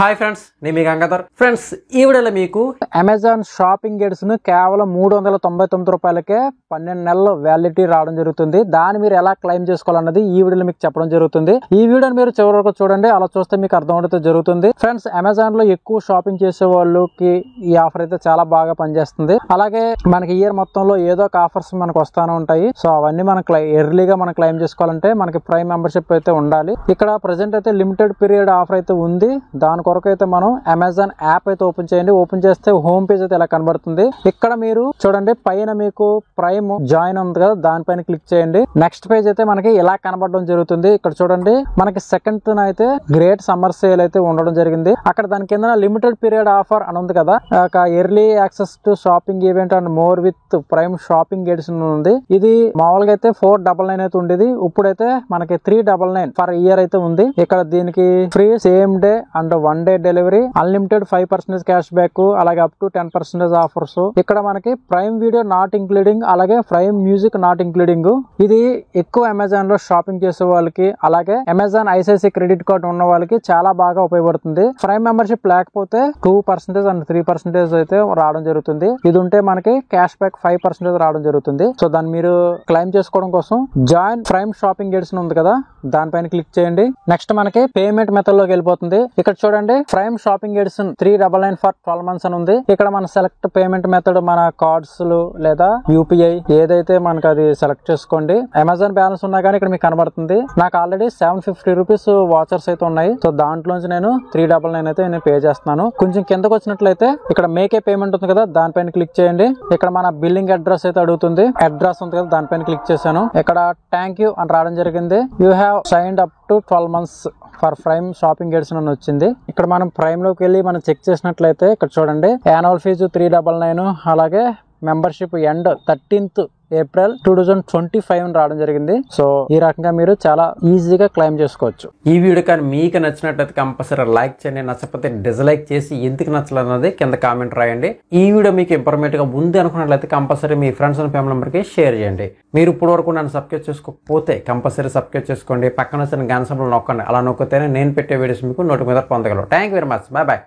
Hi friends, నేను మీ Gangadhar. Friends, ఈ వీడియోలో మీకు అమెజాన్ షాపింగ్ గిడ్స్ ను కేవలం 399 రూపాయలకే 12 నెలలు వ్యాలిడిటీ రావడం జరుగుతుంది. దాన్ని మీరు ఎలా క్లెయిమ్ చేసుకోవాలన్నది ఈ వీడియోలో మీకు చెప్పడం జరుగుతుంది. ఈ వీడియోని మీరు చివరి వరకు చూడండి, అలా చూస్తే మీకు అర్థం అవుతుంది జరుగుతుంది. ఫ్రెండ్స్, అమెజాన్ లో ఎక్కువ షాపింగ్ చేసే వాళ్ళకి ఈ ఆఫర్ అయితే చాలా బాగా పనిచేస్తుంది. అలాగే మనకి ఇయర్ మొత్తంలో ఏదో ఒక ఆఫర్స్ మనకు వస్తానే ఉంటాయి. సో అవన్నీ మనం ఎర్లీగా మనం క్లెయిమ్ చేసుకోవాలంటే మనకి ప్రైమ్ మెంబర్షిప్ అయితే ఉండాలి. ఇక్కడ ప్రెసెంట్ అయితే లిమిటెడ్ పీరియడ్ ఆఫర్ అయితే ఉంది. దాని కొరకు అయితే మనం అమెజాన్ యాప్ అయితే ఓపెన్ చేయండి. ఓపెన్ చేస్తే హోమ్ పేజ్ అయితే ఇలా కనబడుతుంది. ఇక్కడ మీరు చూడండి, పైన మీకు ప్రైమ్ జాయిన్ ఉంది కదా, దానిపైన క్లిక్ చేయండి. నెక్స్ట్ పేజ్ అయితే మనకి ఇలా కనబడడం జరుగుతుంది. ఇక్కడ చూడండి, మనకి సెకండ్ అయితే గ్రేట్ సమ్మర్ సేల్ అయితే ఉండడం జరిగింది. అక్కడ దాని కింద లిమిటెడ్ పీరియడ్ ఆఫర్ అని ఉంది కదా, early access to shopping event and more with prime shopping edition ఉంది. ఇది మామూలుగా అయితే 499 అయితే ఉండేది, ఇప్పుడైతే మనకి 399 ఫర్ ఇయర్ అయితే ఉంది. ఇక్కడ దీనికి free same day and 1 day delivery, unlimited 5% cash back, అలాగే అప్ టు 10% ఆఫర్స్. ఇక్కడ మనకి ప్రైమ్ వీడియో నాట్ ఇంక్లూడింగ్, అలాగే ప్రైమ్ మ్యూజిక్ నాట్ ఇంక్లూడింగ్. ఇది ఎక్కువ అమెజాన్ లో షాపింగ్ చేసే వాళ్ళకి, అలాగే అమెజాన్ ఐసిఐసిఐ క్రెడిట్ కార్డు ఉన్న వాళ్ళకి చాలా బాగా ఉపయోగపడుతుంది. ప్రైమ్ మెంబర్షిప్ లేకపోతే 2% అండ్ 3% అయితే రావడం జరుగుతుంది. ఇది ఉంటే మనకి క్యాష్ బ్యాక్ 5% రావడం జరుగుతుంది. సో దాన్ని మీరు క్లెయిమ్ చేసుకోవడం కోసం జాయిన్ ప్రైమ్ షాపింగ్ ఎడిషన్ ఉంది కదా, దానిపైన క్లిక్ చేయండి. నెక్స్ట్ మనకి పేమెంట్ మెథడ్ లోకి వెళ్ళిపోతుంది. ఇక్కడ చూడండి, prime shopping edition 399 for 12 months అని ఉంది. ఇక్కడ మన సెలెక్ట్ పేమెంట్ మెథడ్, మన కార్డ్స్ లేదా యూపీఐ ఏదైతే మనకు అది సెలెక్ట్ చేసుకోండి. అమెజాన్ బ్యాలెన్స్ ఉన్నా కానీ ఇక్కడ మీకు కనబడుతుంది. నాకు ఆల్రెడీ 750 రూపీస్ వాచర్స్ అయితే ఉన్నాయి. సో దాంట్లోంచి నేను 399 అయితే నేను పే చేస్తున్నాను. కొంచెం కిందకు వచ్చినట్లయితే ఇక్కడ మేకే పేమెంట్ ఉంది కదా, దానిపైన క్లిక్ చేయండి. ఇక్కడ మన బిల్లింగ్ అడ్రస్ అయితే అడుగుతుంది. అడ్రస్ ఉంది కదా, దానిపైన క్లిక్ చేశాను. ఇక్కడ థ్యాంక్ యూ అని రావడం జరిగింది. You have signed up to 12 months for prime shopping edition అని వచ్చింది. ఇక్కడ మనం ప్రైమ్ లోకి వెళ్ళి మనం చెక్ చేసినట్లయితే ఇక్కడ చూడండి, యాన్యువల్ ఫీజు 399, అలాగే మెంబర్షిప్ ఎండ్ 13th April 2025 రావడం జరిగింది. సో ఈ రకంగా మీరు చాలా ఈజీగా క్లెయిమ్ చేసుకోవచ్చు. ఈ వీడియో కానీ మీకు నచ్చినట్లయితే కంపల్సరీ లైక్ చేయండి, నచ్చకపోతే డిస్లైక్ చేసి ఎందుకు నచ్చలేదన్నది కింద కామెంట్ రాయండి. ఈ వీడియో మీకు ఇంఫర్మేటివ్ గా ఉంది అనుకున్నట్లయితే కంపల్సరీ మీ ఫ్రెండ్స్ అండ్ ఫ్యామిలీ మెంబర్కి షేర్ చేయండి. మీరు ఇప్పటి వరకు నన్ను సబ్స్క్రైబ్ చేసుకోకపోతే కంపల్సరీ సబ్స్క్రైబ్ చేసుకోండి. పక్కన వచ్చిన గంట సింబల్ నొక్కండి. అలా నొక్కితేనే నేను పెట్టే వీడియోస్ మీకు నోటి మీద పొందగలరు. Thank you very much. Bye bye.